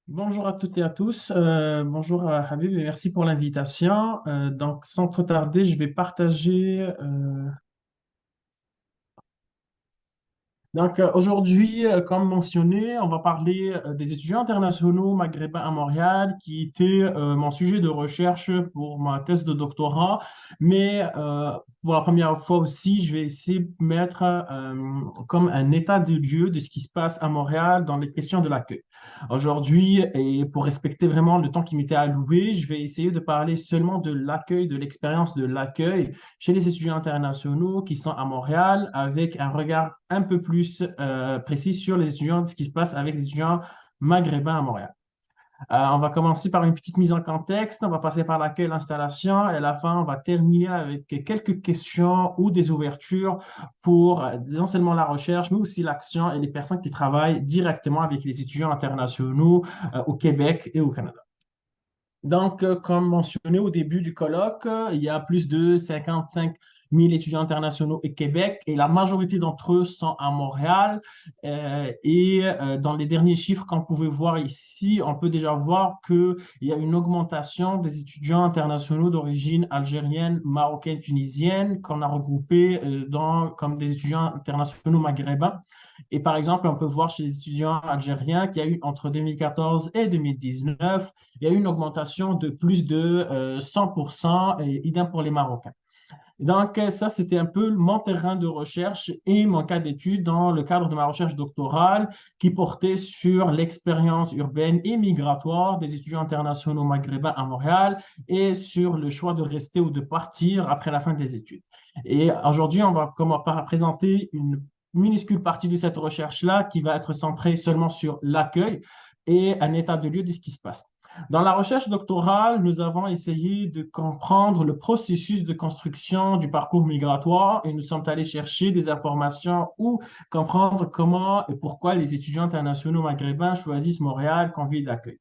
Bonjour à toutes et à tous. Bonjour à Habib et merci pour l'invitation. Donc, sans trop tarder, je vais partager aujourd'hui, comme mentionné, on va parler des étudiants internationaux maghrébins à Montréal, qui était mon sujet de recherche pour ma thèse de doctorat. Mais pour la première fois aussi, je vais essayer de mettre comme un état de lieu de ce qui se passe à Montréal dans les questions de l'accueil. Aujourd'hui, et pour respecter vraiment le temps qui m'était alloué, je vais essayer de parler seulement de l'accueil, de l'expérience de l'accueil chez les étudiants internationaux qui sont à Montréal, avec un regard un peu plus précis sur les étudiants, ce qui se passe avec les étudiants maghrébins à Montréal. On va commencer par une petite mise en contexte, on va passer par l'accueil, l'installation, et à la fin, on va terminer avec quelques questions ou des ouvertures pour non seulement la recherche, mais aussi l'action et les personnes qui travaillent directement avec les étudiants internationaux au Québec et au Canada. Donc, comme mentionné au début du colloque, il y a plus de 55 000 étudiants internationaux au Québec et la majorité d'entre eux sont à Montréal. Dans les derniers chiffres qu'on pouvait voir ici, on peut déjà voir qu'il y a une augmentation des étudiants internationaux d'origine algérienne, marocaine, tunisienne qu'on a regroupés comme des étudiants internationaux maghrébins. Et par exemple, on peut voir chez les étudiants algériens qu'il y a eu entre 2014 et 2019 il y a eu une augmentation de plus de 100% et idem pour les Marocains. Donc, ça, c'était un peu mon terrain de recherche et mon cas d'étude dans le cadre de ma recherche doctorale qui portait sur l'expérience urbaine et migratoire des étudiants internationaux maghrébins à Montréal et sur le choix de rester ou de partir après la fin des études. Et aujourd'hui, on va présenter une minuscule partie de cette recherche-là qui va être centrée seulement sur l'accueil et un état de lieu de ce qui se passe. Dans la recherche doctorale, nous avons essayé de comprendre le processus de construction du parcours migratoire et nous sommes allés chercher des informations ou comprendre comment et pourquoi les étudiants internationaux maghrébins choisissent Montréal comme ville d'accueil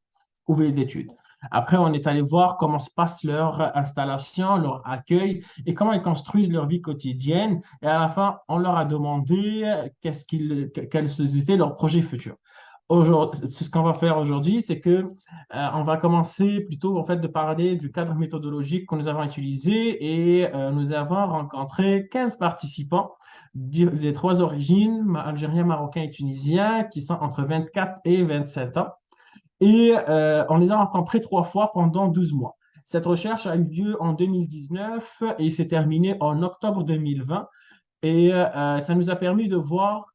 ou ville d'études. Après, on est allé voir comment se passe leur installation, leur accueil et comment ils construisent leur vie quotidienne. Et à la fin, on leur a demandé quels étaient leurs projets futurs. Aujourd'hui, ce qu'on va faire aujourd'hui, c'est que on va commencer plutôt en fait de parler du cadre méthodologique que nous avons utilisé et nous avons rencontré 15 participants des trois origines, algérien, marocain et tunisien, qui sont entre 24 et 27 ans. Et on les a rencontrés trois fois pendant 12 mois. Cette recherche a eu lieu en 2019 et s'est terminée en octobre 2020. Et ça nous a permis de voir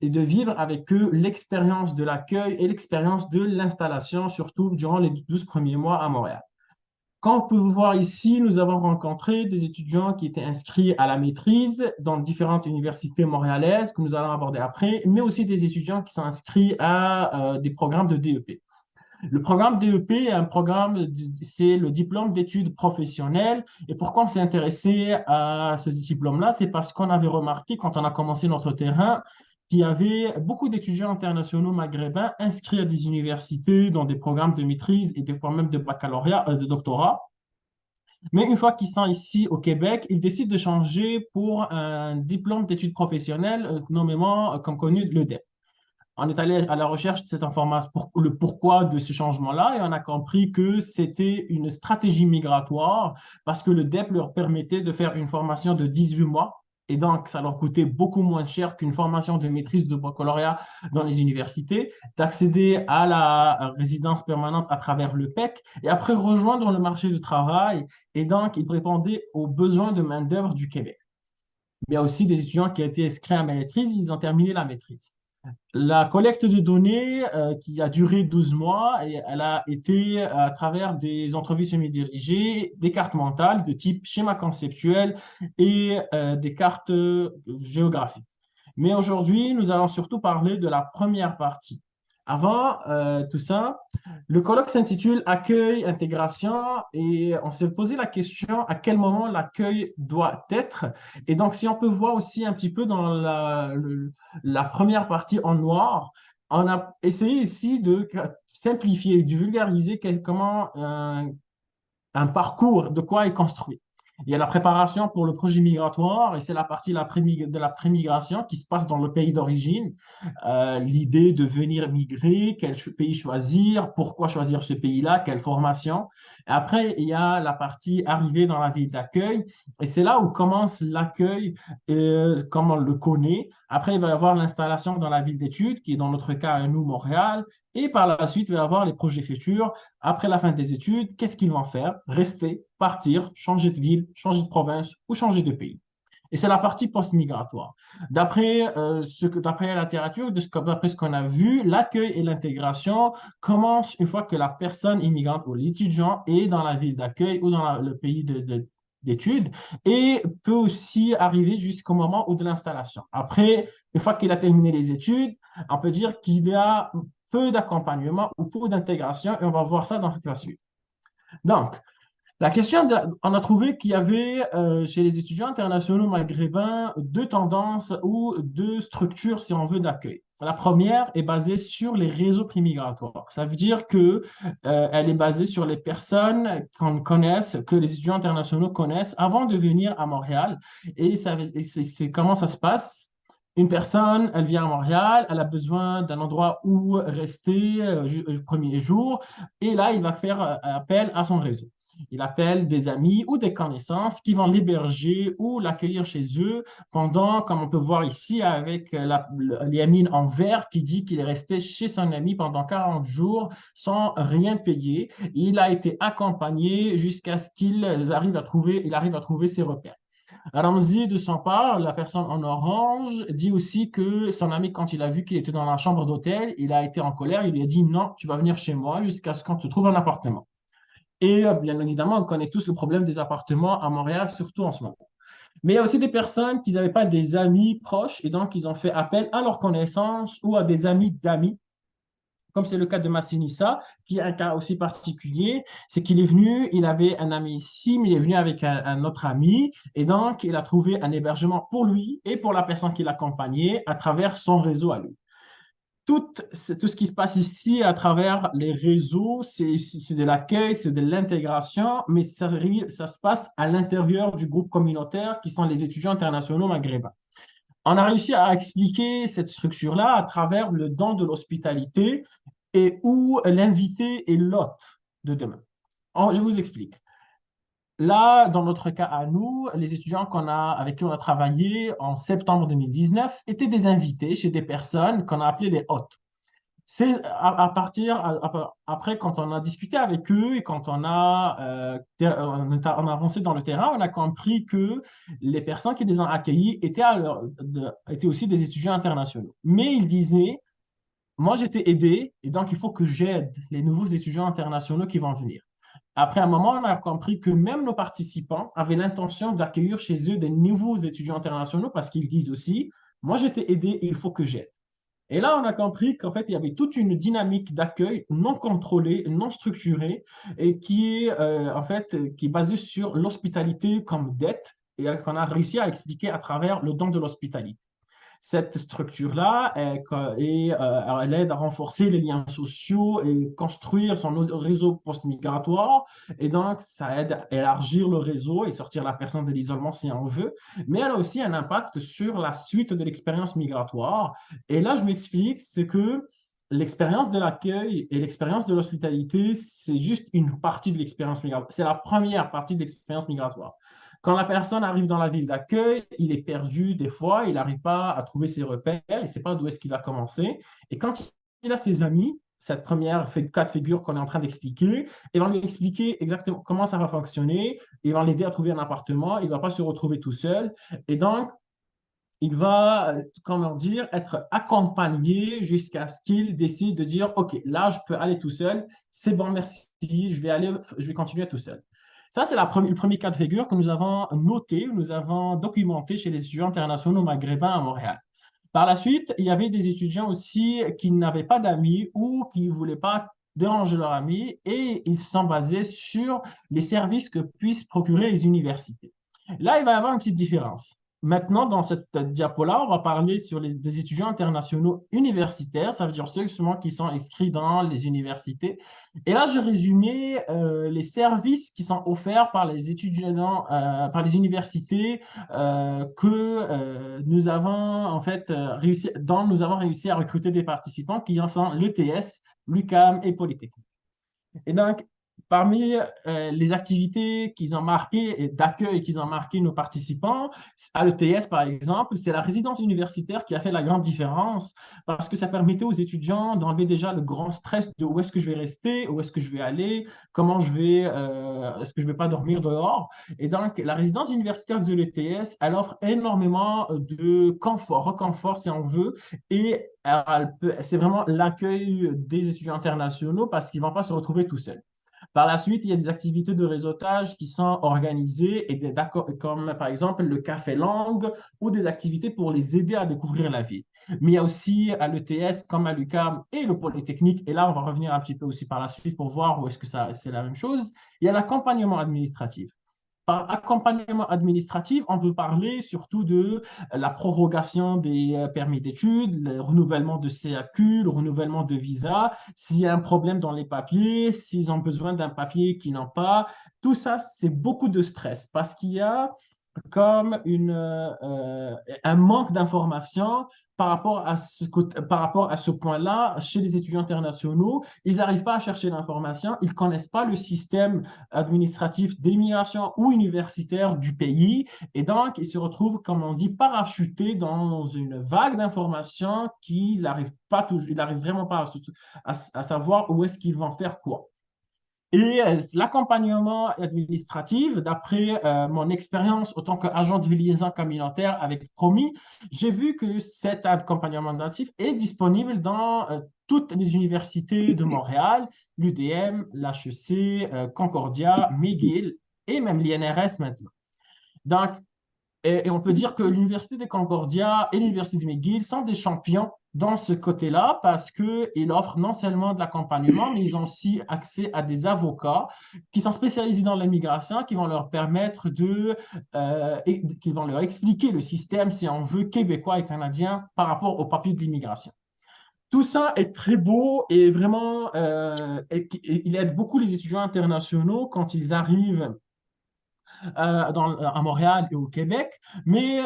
et de vivre avec eux l'expérience de l'accueil et l'expérience de l'installation, surtout durant les 12 premiers mois à Montréal. Comme vous pouvez voir ici, nous avons rencontré des étudiants qui étaient inscrits à la maîtrise dans différentes universités montréalaises que nous allons aborder après, mais aussi des étudiants qui sont inscrits à des programmes de DEP. Le programme DEP est un programme, c'est le diplôme d'études professionnelles. Et pourquoi on s'est intéressé à ce diplôme-là? C'est parce qu'on avait remarqué quand on a commencé notre terrain qu'il y avait beaucoup d'étudiants internationaux maghrébins inscrits à des universités dans des programmes de maîtrise et des fois même de baccalauréat, de doctorat. Mais une fois qu'ils sont ici au Québec, ils décident de changer pour un diplôme d'études professionnelles, nommément comme connu le DEP. On est allé à la recherche de cette information, le pourquoi de ce changement-là, et on a compris que c'était une stratégie migratoire parce que le DEP leur permettait de faire une formation de 18 mois. Et donc, ça leur coûtait beaucoup moins cher qu'une formation de maîtrise de baccalauréat dans les universités, d'accéder à la résidence permanente à travers le PEC et après rejoindre le marché du travail. Et donc, ils répondaient aux besoins de main-d'œuvre du Québec. Mais il y a aussi des étudiants qui ont été inscrits à ma maîtrise, ils ont terminé la maîtrise. La collecte de données qui a duré 12 mois et elle a été à travers des entrevues semi-dirigées, des cartes mentales de type schéma conceptuel et des cartes géographiques. Mais aujourd'hui, nous allons surtout parler de la première partie. Avant tout ça, le colloque s'intitule Accueil, intégration et on s'est posé la question à quel moment l'accueil doit être. Et donc, si on peut voir aussi un petit peu dans la première partie en noir, on a essayé ici de simplifier, de vulgariser comment un parcours, de quoi est construit. Il y a la préparation pour le projet migratoire et c'est la partie de la pré-migration qui se passe dans le pays d'origine. L'idée de venir migrer, quel pays choisir, pourquoi choisir ce pays-là, quelle formation. Après, il y a la partie arrivée dans la ville d'accueil et c'est là où commence l'accueil, comme on le connaît. Après, il va y avoir l'installation dans la ville d'études, qui est dans notre cas, nous, Montréal. Et par la suite, il va y avoir les projets futurs. Après la fin des études, qu'est-ce qu'ils vont faire? Rester, partir, changer de ville, changer de province ou changer de pays. Et c'est la partie post-migratoire. D'après la littérature, d'après ce qu'on a vu, l'accueil et l'intégration commencent une fois que la personne immigrante ou l'étudiant est dans la ville d'accueil ou dans le pays d'études et peut aussi arriver jusqu'au moment où de l'installation. Après, une fois qu'il a terminé les études, on peut dire qu'il y a peu d'accompagnement ou peu d'intégration et on va voir ça dans la suite. Donc, on a trouvé qu'il y avait chez les étudiants internationaux maghrébins deux tendances ou deux structures, si on veut, d'accueil. La première est basée sur les réseaux prémigratoires. Ça veut dire que elle est basée sur les personnes qu'on connaisse, que les étudiants internationaux connaissent avant de venir à Montréal. C'est comment ça se passe? Une personne, elle vient à Montréal, elle a besoin d'un endroit où rester le premier jour, et là, il va faire appel à son réseau. Il appelle des amis ou des connaissances qui vont l'héberger ou l'accueillir chez eux pendant, comme on peut voir ici avec Liamine en vert qui dit qu'il est resté chez son ami pendant 40 jours sans rien payer. Il a été accompagné jusqu'à ce il arrive à trouver ses repères. Ramzi, de son part, la personne en orange, dit aussi que son ami, quand il a vu qu'il était dans la chambre d'hôtel, il a été en colère. Il lui a dit non, tu vas venir chez moi jusqu'à ce qu'on te trouve un appartement. Et bien évidemment, on connaît tous le problème des appartements à Montréal, surtout en ce moment. Mais il y a aussi des personnes qui n'avaient pas des amis proches et donc ils ont fait appel à leurs connaissances ou à des amis d'amis, comme c'est le cas de Massinissa, qui est un cas aussi particulier. C'est qu'il est venu, il avait un ami ici, mais il est venu avec un autre ami et donc il a trouvé un hébergement pour lui et pour la personne qui l'accompagnait à travers son réseau à lui. Tout ce qui se passe ici à travers les réseaux, c'est de l'accueil, c'est de l'intégration, mais ça se passe à l'intérieur du groupe communautaire qui sont les étudiants internationaux maghrébins. On a réussi à expliquer cette structure-là à travers le don de l'hospitalité et où l'invité est l'hôte de demain. Je vous explique. Là, dans notre cas à nous, les étudiants avec qui on a travaillé en septembre 2019 étaient des invités chez des personnes qu'on a appelées les hôtes. C'est après, quand on a discuté avec eux et quand on a avancé dans le terrain, on a compris que les personnes qui les ont accueillis étaient aussi des étudiants internationaux. Mais ils disaient, moi j'étais aidé et donc il faut que j'aide les nouveaux étudiants internationaux qui vont venir. Après un moment, on a compris que même nos participants avaient l'intention d'accueillir chez eux des nouveaux étudiants internationaux parce qu'ils disent aussi, moi j'étais aidé et il faut que j'aide. Et là, on a compris qu'en fait, il y avait toute une dynamique d'accueil non contrôlée, non structurée, et qui est basée sur l'hospitalité comme dette, et qu'on a réussi à expliquer à travers le don de l'hospitalité. Cette structure-là, elle aide à renforcer les liens sociaux et construire son réseau post-migratoire. Et donc, ça aide à élargir le réseau et sortir la personne de l'isolement si on veut. Mais elle a aussi un impact sur la suite de l'expérience migratoire. Et là, je m'explique, c'est que l'expérience de l'accueil et l'expérience de l'hospitalité, c'est juste une partie de l'expérience migratoire. C'est la première partie de l'expérience migratoire. Quand la personne arrive dans la ville d'accueil, il est perdu des fois, il n'arrive pas à trouver ses repères, il ne sait pas d'où est-ce qu'il va commencer. Et quand il a ses amis, cette première cas de figure qu'on est en train d'expliquer, ils vont lui expliquer exactement comment ça va fonctionner, ils vont l'aider à trouver un appartement, il ne va pas se retrouver tout seul. Et donc, il va, comment dire, être accompagné jusqu'à ce qu'il décide de dire, OK, là, je peux aller tout seul, c'est bon, merci, je vais continuer tout seul. Ça, c'est le premier cas de figure que nous avons noté, nous avons documenté chez les étudiants internationaux maghrébins à Montréal. Par la suite, il y avait des étudiants aussi qui n'avaient pas d'amis ou qui ne voulaient pas déranger leurs amis et ils se sont basés sur les services que puissent procurer les universités. Là, il va y avoir une petite différence. Maintenant, dans cette diapo-là, on va parler sur des étudiants internationaux universitaires, ça veut dire ceux justement qui sont inscrits dans les universités. Et là, je résumais les services qui sont offerts par les étudiants, par les universités que nous avons en fait réussi, dont nous avons réussi à recruter des participants qui en sont l'ETS, l'UQAM et Polytechnique. Et donc, parmi les activités qu'ils ont marquées et d'accueil qu'ils ont marqué nos participants, à l'ETS par exemple, c'est la résidence universitaire qui a fait la grande différence parce que ça permettait aux étudiants d'enlever déjà le grand stress de où est-ce que je vais rester, où est-ce que je vais aller, comment je vais, est-ce que je vais pas dormir dehors. Et donc, la résidence universitaire de l'ETS, elle offre énormément de confort, reconfort si on veut, et c'est vraiment l'accueil des étudiants internationaux parce qu'ils ne vont pas se retrouver tout seuls. Par la suite, il y a des activités de réseautage qui sont organisées, et comme par exemple le café langue ou des activités pour les aider à découvrir la ville. Mais il y a aussi à l'ETS, comme à l'UQAM et le Polytechnique, et là on va revenir un petit peu aussi par la suite pour voir où est-ce que ça c'est la même chose, il y a l'accompagnement administratif. Par accompagnement administratif, on peut parler surtout de la prorogation des permis d'études, le renouvellement de CAQ, le renouvellement de visa, s'il y a un problème dans les papiers, s'ils ont besoin d'un papier qu'ils n'ont pas. Tout ça, c'est beaucoup de stress parce qu'il y a comme un manque d'information par rapport à ce point-là chez les étudiants internationaux. Ils n'arrivent pas à chercher l'information, ils ne connaissent pas le système administratif d'immigration ou universitaire du pays et donc ils se retrouvent, comme on dit, parachutés dans une vague d'informations qu'ils n'arrivent pas toujours, ils n'arrivent vraiment pas à savoir où est-ce qu'ils vont faire quoi. Et l'accompagnement administratif, d'après mon expérience en tant qu'agent de liaison communautaire avec Promis, j'ai vu que cet accompagnement administratif est disponible dans toutes les universités de Montréal, l'UDM, l'HEC, Concordia, McGill et même l'INRS maintenant. Donc, et on peut dire que l'Université de Concordia et l'Université de McGill sont des champions dans ce côté-là parce qu'ils offrent non seulement de l'accompagnement, mais ils ont aussi accès à des avocats qui sont spécialisés dans l'immigration, qui vont leur permettre qui vont leur expliquer le système, si on veut, québécois et canadien par rapport au papier de l'immigration. Tout ça est très beau et vraiment, il aide beaucoup les étudiants internationaux quand ils arrivent à Montréal et au Québec, mais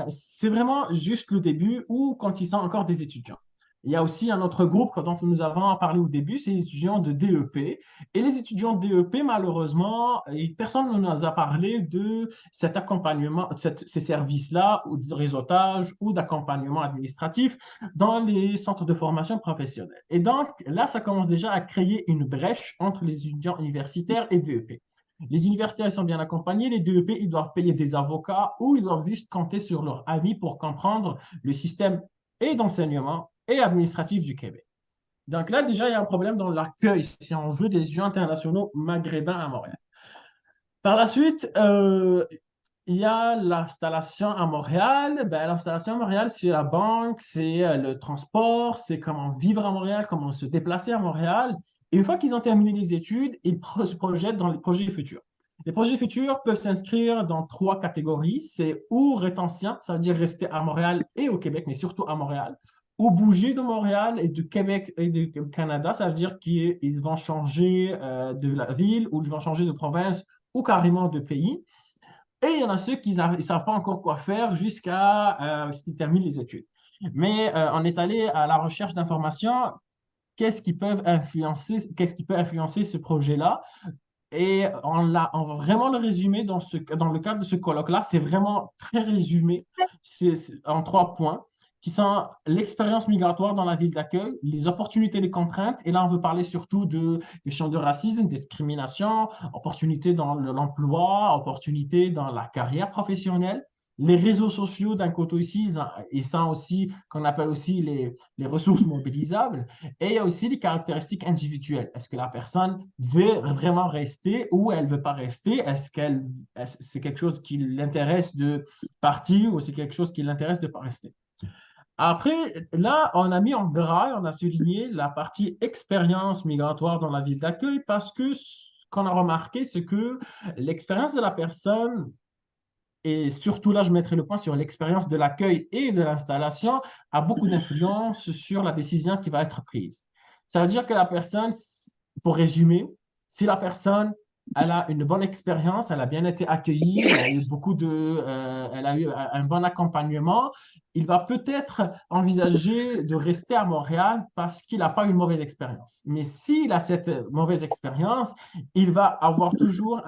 c'est vraiment juste le début ou quand ils sont encore des étudiants. Il y a aussi un autre groupe dont nous avons parlé au début, c'est les étudiants de DEP. Et les étudiants de DEP, malheureusement, personne ne nous a parlé de cet accompagnement, ces services-là, ou de réseautage ou d'accompagnement administratif dans les centres de formation professionnelle. Et donc, là, ça commence déjà à créer une brèche entre les étudiants universitaires et DEP. Les universitaires sont bien accompagnés, les DEP, ils doivent payer des avocats ou ils doivent juste compter sur leurs amis pour comprendre le système et d'enseignement et administratif du Québec. Donc là, déjà, il y a un problème dans l'accueil, si on veut, des étudiants internationaux maghrébins à Montréal. Par la suite, il y a l'installation à Montréal. Ben, l'installation à Montréal, c'est la banque, c'est le transport, c'est comment vivre à Montréal, comment se déplacer à Montréal. Et une fois qu'ils ont terminé les études, ils se projettent dans les projets futurs. Les projets futurs peuvent s'inscrire dans trois catégories. C'est ou rétention, ça veut dire rester à Montréal et au Québec, mais surtout à Montréal. Ou bouger de Montréal et du Québec et du Canada, ça veut dire qu'ils vont changer de la ville ou ils vont changer de province ou carrément de pays. Et il y en a ceux qui ne savent pas encore quoi faire jusqu'à ce qu'ils terminent les études. Mais on est allé à la recherche d'informations. Qu'est-ce qui peut influencer ce projet-là? Et on va vraiment le résumer dans le cadre de ce colloque-là. C'est vraiment très résumé. C'est en trois points qui sont l'expérience migratoire dans la ville d'accueil, les opportunités et les contraintes. Et là, on veut parler surtout de questions de racisme, discrimination, opportunités dans l'emploi, opportunités dans la carrière professionnelle. Les réseaux sociaux, d'un côté aussi, ils sont aussi, qu'on appelle aussi les ressources mobilisables. Et il y a aussi les caractéristiques individuelles. Est-ce que la personne veut vraiment rester ou elle ne veut pas rester? Est-ce c'est quelque chose qui l'intéresse de partir ou c'est quelque chose qui l'intéresse de ne pas rester? Après, là, on a mis en gras, on a souligné la partie expérience migratoire dans la ville d'accueil parce que ce qu'on a remarqué, c'est que l'expérience de la personne et surtout là, je mettrai le point sur l'expérience de l'accueil et de l'installation, a beaucoup d'influence sur la décision qui va être prise. Ça veut dire que la personne, pour résumer, si la personne elle a une bonne expérience, elle a bien été accueillie, il y a eu elle a eu un bon accompagnement, il va peut-être envisager de rester à Montréal parce qu'il n'a pas une mauvaise expérience. Mais s'il a cette mauvaise expérience, il va avoir toujours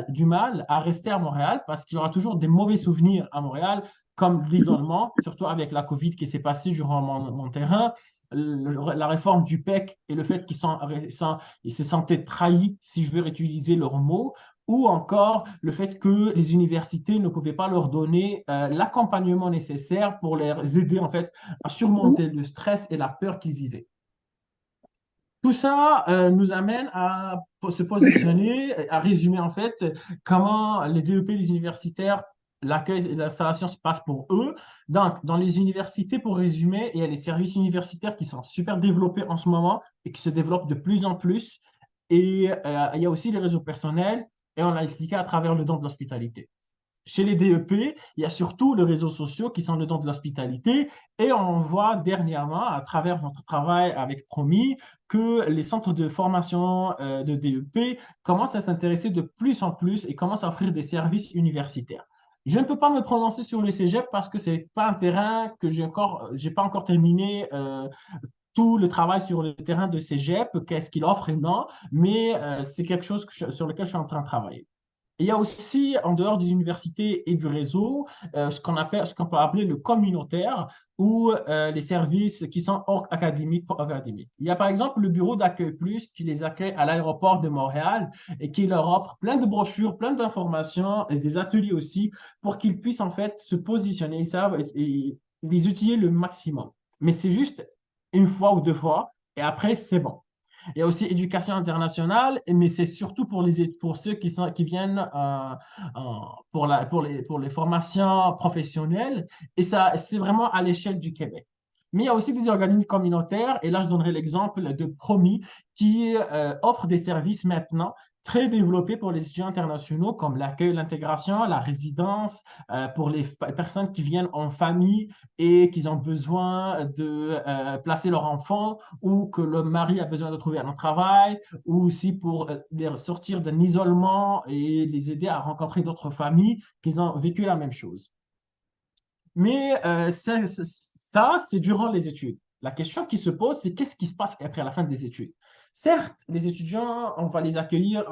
du mal à rester à Montréal parce qu'il aura toujours des mauvais souvenirs à Montréal, comme l'isolement, surtout avec la COVID qui s'est passée durant mon terrain, la réforme du PEC et le fait qu'ils se sentaient trahis, si je veux réutiliser leurs mots, ou encore le fait que les universités ne pouvaient pas leur donner l'accompagnement nécessaire pour les aider en fait à surmonter le stress et la peur qu'ils vivaient. Tout ça nous amène à se positionner, à résumer en fait comment les DEP, les universitaires, l'accueil et l'installation se passent pour eux. Donc, dans les universités, pour résumer, il y a les services universitaires qui sont super développés en ce moment et qui se développent de plus en plus. Et il y a aussi les réseaux personnels et on l'a expliqué à travers le don de l'hospitalité. Chez les DEP, il y a surtout les réseaux sociaux qui sont le don de l'hospitalité et on voit dernièrement, à travers notre travail avec Promis, que les centres de formation de DEP commencent à s'intéresser de plus en plus et commencent à offrir des services universitaires. Je ne peux pas me prononcer sur le cégep parce que ce n'est pas un terrain que j'ai pas encore terminé tout le travail sur le terrain de cégep, qu'est-ce qu'il offre et non, mais c'est quelque chose sur lequel je suis en train de travailler. Il y a aussi, en dehors des universités et du réseau, ce qu'on peut appeler le communautaire ou les services qui sont hors académiques pour académiques. Il y a par exemple le bureau d'accueil plus qui les accueille à l'aéroport de Montréal et qui leur offre plein de brochures, plein d'informations et des ateliers aussi pour qu'ils puissent en fait se positionner et les utiliser le maximum. Mais c'est juste une fois ou deux fois et après, c'est bon. Il y a aussi éducation internationale, mais c'est surtout pour ceux qui viennent pour les formations professionnelles. Et ça, c'est vraiment à l'échelle du Québec. Mais il y a aussi des organismes communautaires, et là, je donnerai l'exemple de Promis, qui offre des services maintenant très développés pour les étudiants internationaux, comme l'accueil, l'intégration, la résidence, pour les personnes qui viennent en famille et qui ont besoin de placer leur enfant ou que le mari a besoin de trouver un travail, ou aussi pour les sortir d'un isolement et les aider à rencontrer d'autres familles qui ont vécu la même chose. Mais ça, c'est durant les études. La question qui se pose, c'est qu'est-ce qui se passe après la fin des études? Certes, les étudiants, on va les accueillir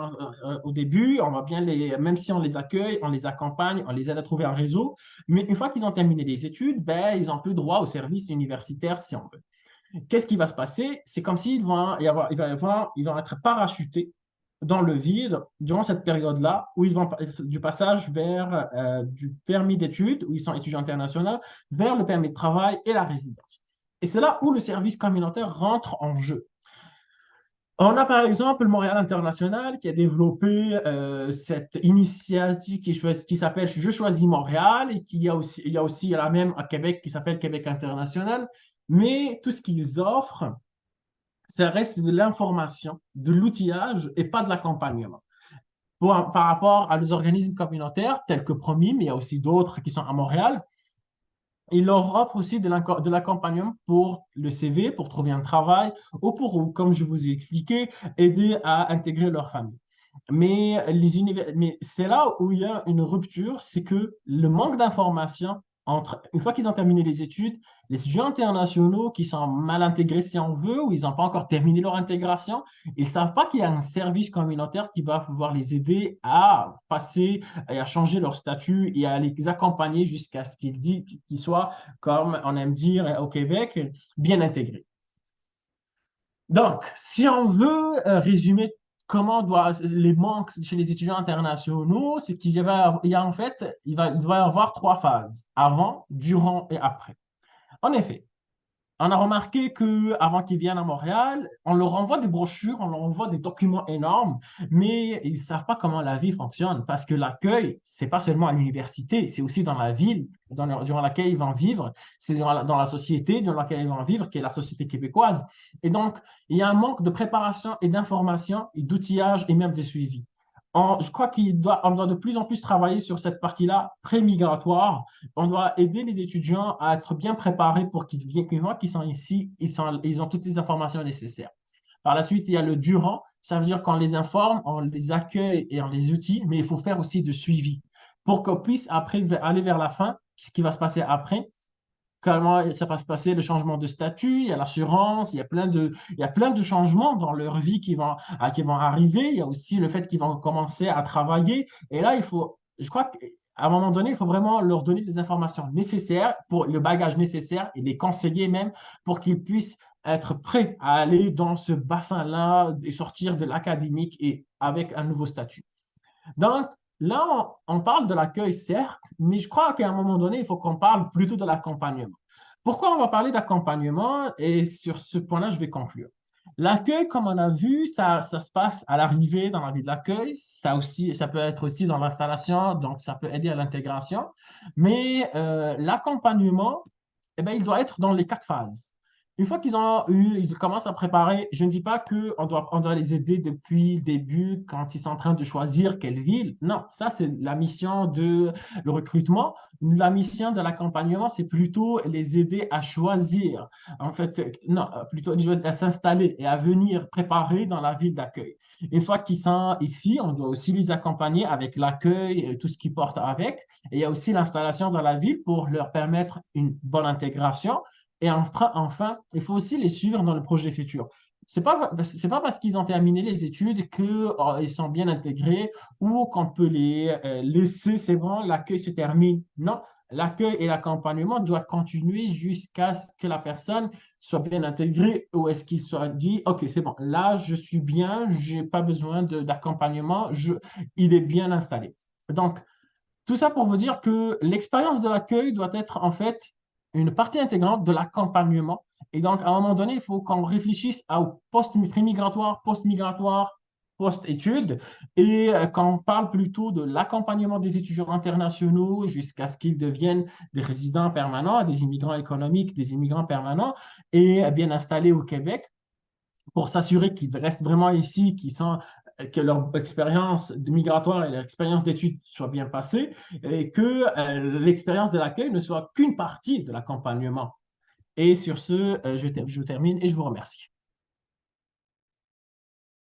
au début, on va bien même si on les accueille, on les accompagne, on les aide à trouver un réseau, mais une fois qu'ils ont terminé les études, ben, ils n'ont plus droit au service universitaire si on veut. Qu'est-ce qui va se passer? C'est comme s'ils vont ils vont être parachutés dans le vide durant cette période-là, où ils vont du passage vers du permis d'études, où ils sont étudiants internationaux, vers le permis de travail et la résidence. Et c'est là où le service communautaire rentre en jeu. On a par exemple le Montréal International qui a développé cette initiative qui s'appelle Je choisis Montréal et il y a aussi la même à Québec qui s'appelle Québec International. Mais tout ce qu'ils offrent, ça reste de l'information, de l'outillage et pas de l'accompagnement. Par rapport à les organismes communautaires tels que Promis, mais il y a aussi d'autres qui sont à Montréal, ils leur offrent aussi de l'accompagnement pour le CV, pour trouver un travail ou pour, comme je vous ai expliqué, aider à intégrer leur famille. Mais c'est là où il y a une rupture, c'est que le manque d'information une fois qu'ils ont terminé les études, les étudiants internationaux qui sont mal intégrés si on veut, ou ils n'ont pas encore terminé leur intégration, ils ne savent pas qu'il y a un service communautaire qui va pouvoir les aider à passer et à changer leur statut et à les accompagner jusqu'à ce qu'ils soient, comme on aime dire au Québec, bien intégrés. Donc, si on veut résumer les manques chez les étudiants internationaux, c'est il y a en fait, il va y avoir trois phases, avant, durant et après. En effet, on a remarqué qu'avant qu'ils viennent à Montréal, on leur envoie des brochures, on leur envoie des documents énormes, mais ils ne savent pas comment la vie fonctionne parce que l'accueil, c'est pas seulement à l'université, c'est aussi dans la ville durant laquelle ils vont vivre, c'est dans la société dans laquelle ils vont vivre, qui est la société québécoise. Et donc, il y a un manque de préparation et d'information et d'outillage et même de suivi. je crois on doit de plus en plus travailler sur cette partie-là pré-migratoire. On doit aider les étudiants à être bien préparés pour qu'ils viennent, qu'une fois qu'ils sont ici, ils ont toutes les informations nécessaires. Par la suite, il y a le durant. Ça veut dire qu'on les informe, on les accueille et on les outille, mais il faut faire aussi de suivi pour qu'on puisse après aller vers la fin, ce qui va se passer après, comment ça va se passer, le changement de statut, il y a l'assurance, il y a plein de changements dans leur vie qui vont arriver. Il y a aussi le fait qu'ils vont commencer à travailler. Et là, je crois qu'à un moment donné, il faut vraiment leur donner les informations nécessaires, pour le bagage nécessaire et les conseiller même pour qu'ils puissent être prêts à aller dans ce bassin-là et sortir de l'académique et avec un nouveau statut. Donc, là, on parle de l'accueil, certes, mais je crois qu'à un moment donné, il faut qu'on parle plutôt de l'accompagnement. Pourquoi on va parler d'accompagnement? Et sur ce point-là, je vais conclure. L'accueil, comme on a vu, ça se passe à l'arrivée dans la vie de l'accueil. Ça peut être aussi dans l'installation, donc ça peut aider à l'intégration. Mais l'accompagnement, eh ben, il doit être dans les quatre phases. Une fois ils commencent à préparer, je ne dis pas on doit les aider depuis le début quand ils sont en train de choisir quelle ville. Non, ça c'est la mission de le recrutement. La mission de l'accompagnement, c'est plutôt les aider à choisir. En fait, non, plutôt à s'installer et à venir préparer dans la ville d'accueil. Une fois qu'ils sont ici, on doit aussi les accompagner avec l'accueil et tout ce qui porte avec. Et il y a aussi l'installation dans la ville pour leur permettre une bonne intégration. Et enfin, il faut aussi les suivre dans le projet futur. C'est pas parce qu'ils ont terminé les études qu'ils sont bien intégrés ou qu'on peut les laisser, c'est bon, l'accueil se termine. Non, l'accueil et l'accompagnement doivent continuer jusqu'à ce que la personne soit bien intégrée ou est-ce qu'il soit dit, OK, c'est bon, là, je suis bien, je n'ai pas besoin d'accompagnement, il est bien installé. Donc, tout ça pour vous dire que l'expérience de l'accueil doit être en fait une partie intégrante de l'accompagnement. Et donc, à un moment donné, il faut qu'on réfléchisse au post-migratoire, post-migratoire, post-études, et qu'on parle plutôt de l'accompagnement des étudiants internationaux jusqu'à ce qu'ils deviennent des résidents permanents, des immigrants économiques, des immigrants permanents et bien installés au Québec pour s'assurer qu'ils restent vraiment ici, que leur expérience migratoire et leur expérience d'études soient bien passées et que l'expérience de l'accueil ne soit qu'une partie de l'accompagnement. Et sur ce, je termine et je vous remercie.